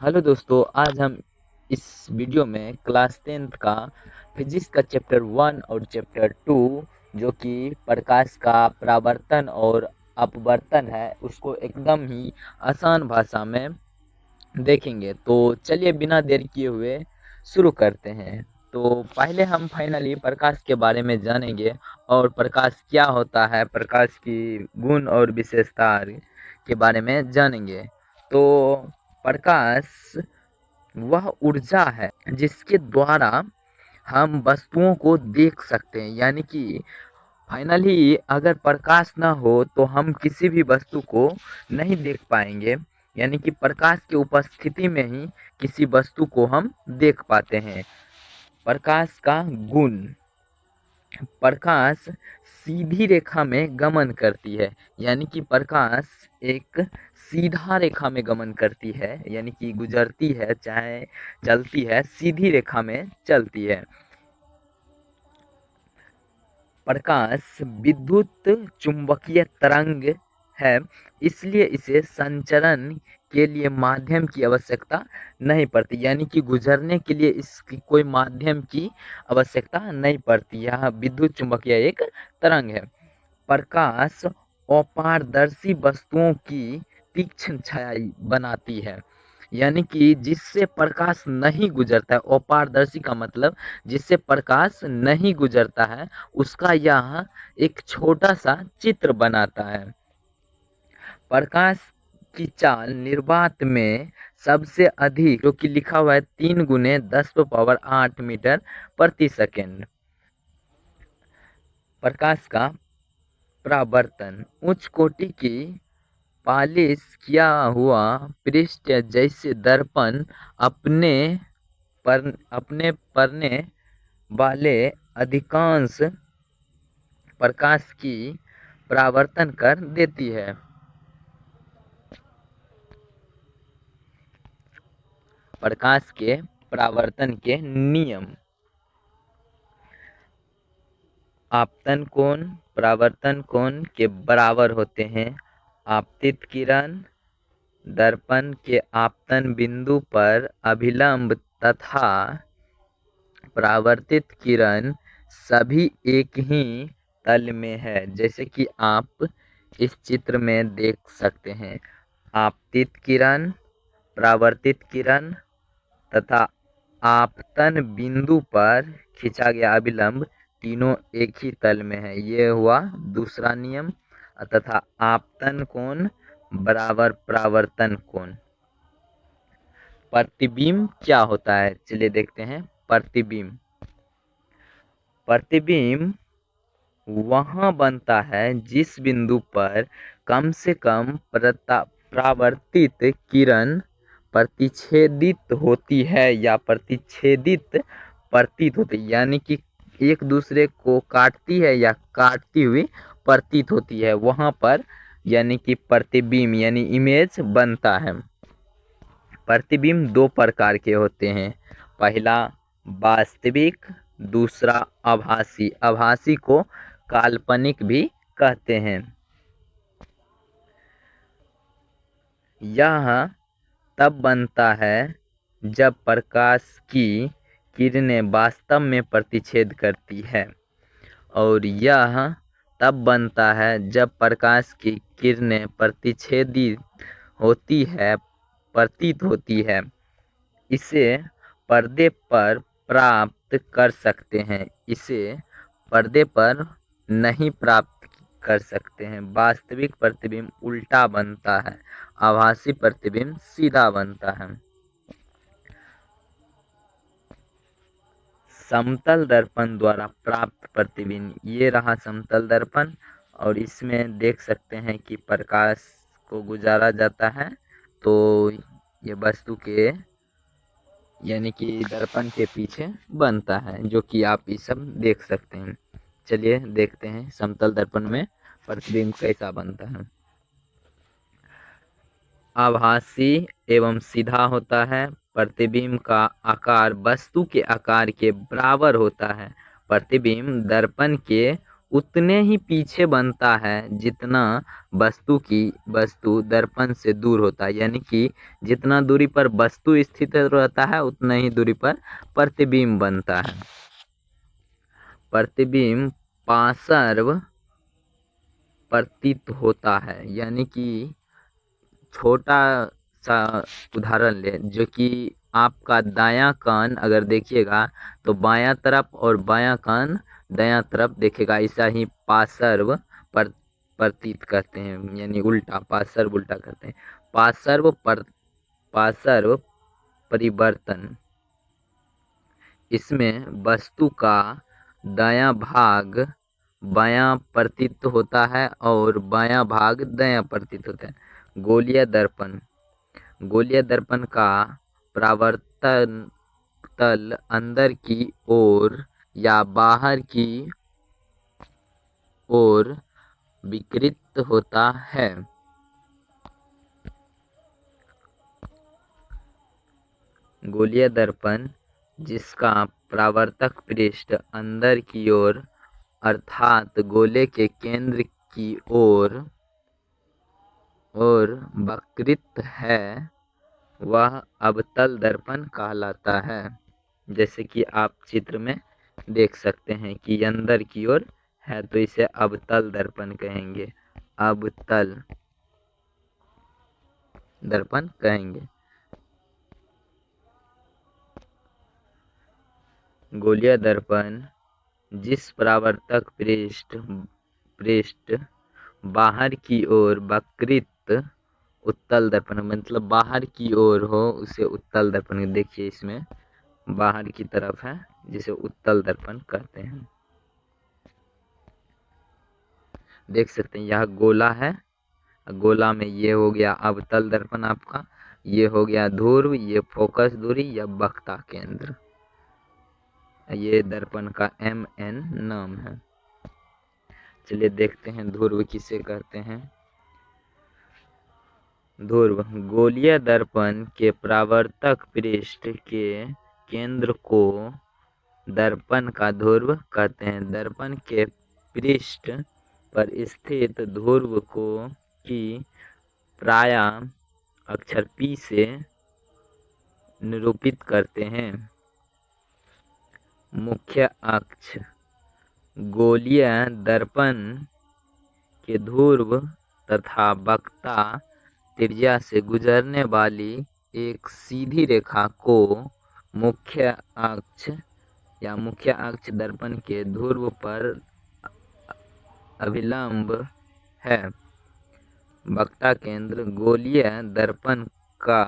Hello दोस्तों, आज हम इस वीडियो में क्लास 10th का फिजिक्स का चैप्टर 1 और चैप्टर 2 जो कि प्रकाश का परावर्तन और अपवर्तन है उसको एकदम ही आसान भाषा में देखेंगे। तो चलिए बिना देर किए हुए शुरू करते हैं। तो पहले हम फाइनली प्रकाश के बारे में जानेंगे और प्रकाश क्या होता है, प्रकाश की गुण और विशेषता के बारे में जानेंगे। तो प्रकाश वह ऊर्जा है जिसके द्वारा हम वस्तुओं को देख सकते हैं, यानी कि फाइनली अगर प्रकाश ना हो तो हम किसी भी वस्तु को नहीं देख पाएंगे। यानी कि प्रकाश की उपस्थिति में ही किसी वस्तु को हम देख पाते हैं। प्रकाश का गुण: प्रकाश सीधी रेखा में गमन करती है, यानी कि प्रकाश एक सीधा रेखा में गमन करती है, यानी कि गुजरती है, चाहे चलती है, सीधी रेखा में चलती है। प्रकाश विद्युत चुंबकीय तरंग है, इसलिए इसे संचरण के लिए माध्यम की आवश्यकता नहीं पड़ती, यानी कि गुजरने के लिए इसकी कोई माध्यम की आवश्यकता नहीं पड़ती। यह विद्युत चुंबकीय एक तरंग है। प्रकाश अपारदर्शी वस्तुओं की तीक्ष्ण छाया बनाती है, यानी कि जिससे प्रकाश नहीं गुजरता है। अपारदर्शी का मतलब जिससे प्रकाश नहीं गुजरता है, उसका यह एक छोटा सा चित्र बनाता है। प्रकाश की चाल निर्वात में सबसे अधिक, जो कि लिखा हुआ है 3 × 10⁸ मीटर प्रति सेकेंड। प्रकाश का परावर्तन: उच्च कोटि की पॉलिश किया हुआ पृष्ठ जैसे दर्पण अपने पड़ने वाले अधिकांश प्रकाश की परावर्तन कर देती है। प्रकाश के परावर्तन के नियम: आपतन कोण परावर्तन कोण के बराबर होते हैं। आपतित किरण दर्पण के आपतन बिंदु पर अभिलंब तथा परावर्तित किरण सभी एक ही तल में है, जैसे कि आप इस चित्र में देख सकते हैं। आपतित किरण, परावर्तित किरण तथा आपतन बिंदु पर खींचा गया अभिलंब तीनों एक ही तल में है। ये हुआ दूसरा नियम। तथा आपतन कोण बराबर परावर्तन कोण। प्रतिबिंब क्या होता है, चलिए देखते हैं। प्रतिबिंब प्रतिबिंब वहाँ बनता है जिस बिंदु पर कम से कम परावर्तित किरण प्रतिच्छेदित होती है या प्रतिच्छेदित प्रतीत होती है, यानी कि एक दूसरे को काटती है या काटती हुई प्रतीत होती है, वहाँ पर यानी कि प्रतिबिंब यानी इमेज बनता है। प्रतिबिंब दो प्रकार के होते हैं। पहला वास्तविक, दूसरा आभासी। आभासी को काल्पनिक भी कहते हैं। यह तब बनता है जब प्रकाश की किरणें वास्तव में प्रतिच्छेद करती है, और यह तब बनता है जब प्रकाश की किरणें प्रतिच्छेदित होती है, प्रतीत होती है। इसे पर्दे पर प्राप्त कर सकते हैं, इसे पर्दे पर नहीं प्राप्त कर सकते हैं। वास्तविक प्रतिबिंब उल्टा बनता है, आभासी प्रतिबिंब सीधा बनता है। समतल दर्पण द्वारा प्राप्त प्रतिबिंब, ये रहा समतल दर्पण, और इसमें देख सकते हैं कि प्रकाश को गुजारा जाता है तो ये वस्तु के यानी कि दर्पण के पीछे बनता है, जो कि आप ये सब देख सकते हैं। चलिए देखते हैं समतल दर्पण में प्रतिबिंब कैसा बनता है। आभासी एवं सीधा होता है। प्रतिबिंब का आकार वस्तु के आकार के बराबर होता है। प्रतिबिंब दर्पण के उतने ही पीछे बनता है जितना वस्तु दर्पण से दूर होता है। यानी कि जितना दूरी पर वस्तु स्थित रहता है उतना ही दूरी पर प्रतिबिंब बनता है। प्रतिबिंब पार्श्व प्रतीत होता है। यानी कि छोटा सा उदाहरण ले, जो कि आपका दायां कान अगर देखिएगा तो बायां तरफ और बायां कान दायां तरफ देखेगा। ऐसा ही पार्श्व प्रतीत करते हैं, यानी उल्टा, पार्श्व उल्टा करते हैं। पार्श्व परिवर्तन, इसमें वस्तु का दायां भाग बायां प्रतीत होता है और बायां भाग दायां प्रतीत होता है। गोलीय दर्पण का परावर्तन तल अंदर की ओर या बाहर की ओर विकृत होता है। गोलीय दर्पण जिसका परावर्तक पृष्ठ अंदर की ओर अर्थात गोले के केंद्र की ओर वक्रित है, वह अवतल दर्पण कहलाता है। जैसे कि आप चित्र में देख सकते हैं कि अंदर की ओर है तो इसे अवतल दर्पण कहेंगे, अवतल दर्पण कहेंगे। गोलीय दर्पण जिस परावर्तक पृष्ठ बाहर की ओर वक्रित उत्तल दर्पण, मतलब बाहर की ओर हो उसे उत्तल दर्पण। देखिए इसमें बाहर की तरफ है जिसे उत्तल दर्पण कहते हैं। देख सकते हैं यह गोला है, गोला में ये हो गया अवतल दर्पण आपका, ये हो गया ध्रुव, ये फोकस दूरी या वक्ता केंद्र। ये दर्पण का MN नाम है। चलिए देखते हैं ध्रुव किसे कहते हैं। ध्रुव गोलीय दर्पण के परावर्तक पृष्ठ के केंद्र को दर्पण का ध्रुव कहते हैं। दर्पण के पृष्ठ पर स्थित ध्रुव को की प्रायः अक्षर P से निरूपित करते हैं। मुख्य अक्ष गोलीय दर्पण के ध्रुव तथा वक्ता त्रिज्या से गुजरने वाली एक सीधी रेखा को मुख्य अक्ष दर्पण के ध्रुव पर अभिलंब है। वक्ता केंद्र गोलीय दर्पण का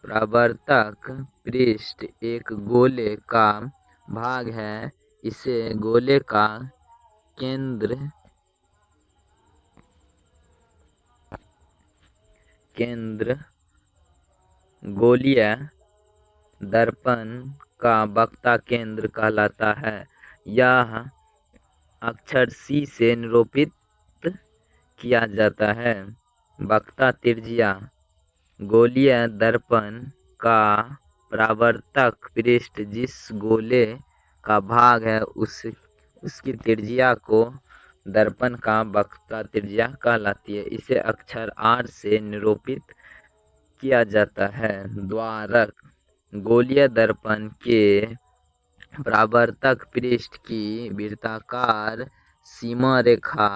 परावर्तक पृष्ठ एक गोले का भाग है। इसे गोले का केंद्र गोलीय दर्पण का वक्ता केंद्र कहलाता है। यह अक्षर C से निरूपित किया जाता है। वक्ता त्रिज्या गोलीय दर्पण का परावर्तक पृष्ठ जिस गोले का भाग है उसकी त्रिज्या को दर्पण का वक्ता त्रिज्या कहलाती है। इसे अक्षर R से निरूपित किया जाता है। द्वारक गोलीय दर्पण के परावर्तक पृष्ठ की वृत्ताकार सीमा रेखा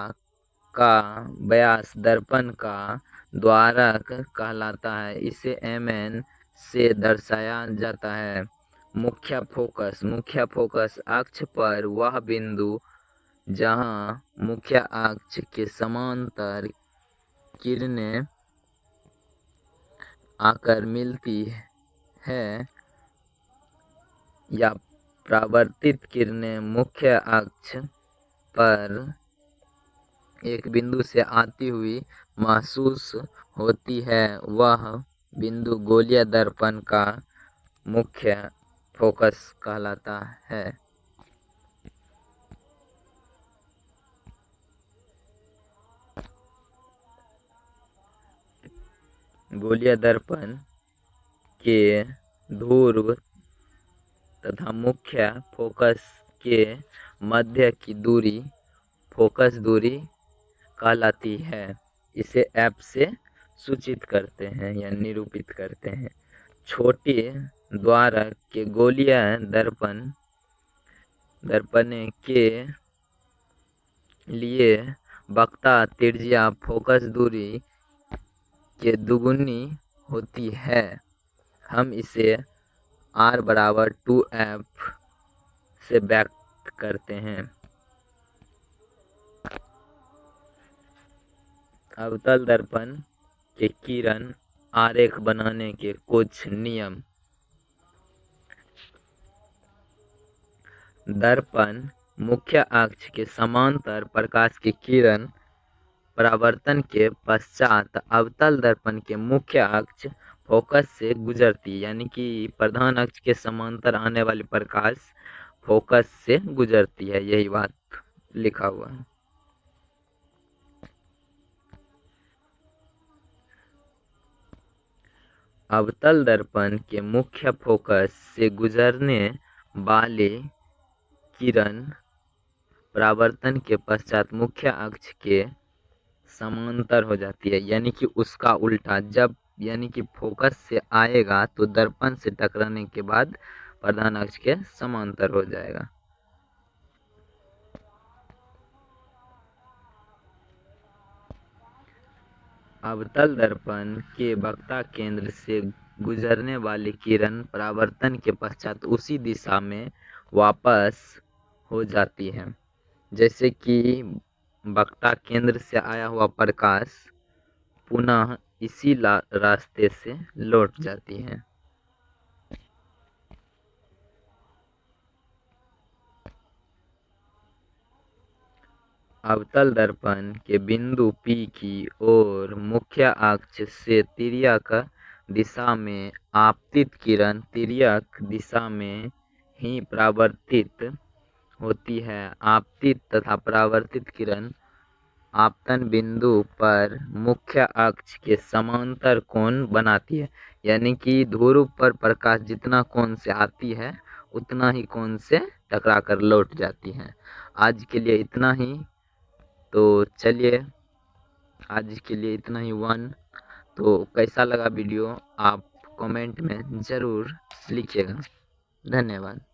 का व्यास दर्पण का द्वारक कहलाता है। इसे MN से दर्शाया जाता है। मुख्य फोकस अक्ष पर वह बिंदु जहां मुख्य अक्ष के समांतर किरणें आकर मिलती है या परावर्तित किरणें मुख्य अक्ष पर एक बिंदु से आती हुई महसूस होती है, वह बिंदु गोलीय दर्पण का मुख्य फोकस कहलाता है। गोलीय दर्पण के ध्रुव तथा मुख्य फोकस के मध्य की दूरी फोकस दूरी कहलाती है। इसे एफ से सूचित करते हैं या निरूपित करते हैं। छोटे द्वारक के गोलीय दर्पण के लिए वक्ता त्रिज्या फोकस दूरी के दुगुनी होती है। हम इसे r बराबर 2f से व्यक्त करते हैं। अवतल दर्पण के किरण आरेख बनाने के कुछ नियम। दर्पण मुख्य अक्ष के समांतर प्रकाश की किरण परावर्तन के पश्चात अवतल दर्पण के मुख्य अक्ष फोकस से गुजरती है, यानी कि प्रधान अक्ष के समांतर आने वाली प्रकाश फोकस से गुजरती है, यही बात लिखा हुआ है। अवतल दर्पण के मुख्य फोकस से गुजरने वाली किरण परावर्तन के पश्चात मुख्य अक्ष के समांतर हो जाती है, यानी कि उसका उल्टा। जब यानी कि फोकस से आएगा तो दर्पण से टकराने के बाद प्रधान अक्ष के समांतर हो जाएगा। अवतल दर्पण के वक्ता केंद्र से गुजरने वाली किरण परावर्तन के पश्चात उसी दिशा में वापस हो जाती है, जैसे कि वक्ता केंद्र से आया हुआ प्रकाश पुनः इसी रास्ते से लौट जाती है। अवतल दर्पण के बिंदु P की ओर मुख्य अक्ष से तिर्यक दिशा में आपतित किरण तिर्यक दिशा में ही परावर्तित होती है। आपतित तथा परावर्तित किरण आपतन बिंदु पर मुख्य अक्ष के समांतर कोण बनाती है, यानी कि ध्रुव पर प्रकाश जितना कोण से आती है उतना ही कोण से टकरा कर लौट जाती है। आज के लिए इतना ही। तो चलिए, आज के लिए इतना ही। तो कैसा लगा वीडियो आप कमेंट में ज़रूर लिखिएगा। धन्यवाद।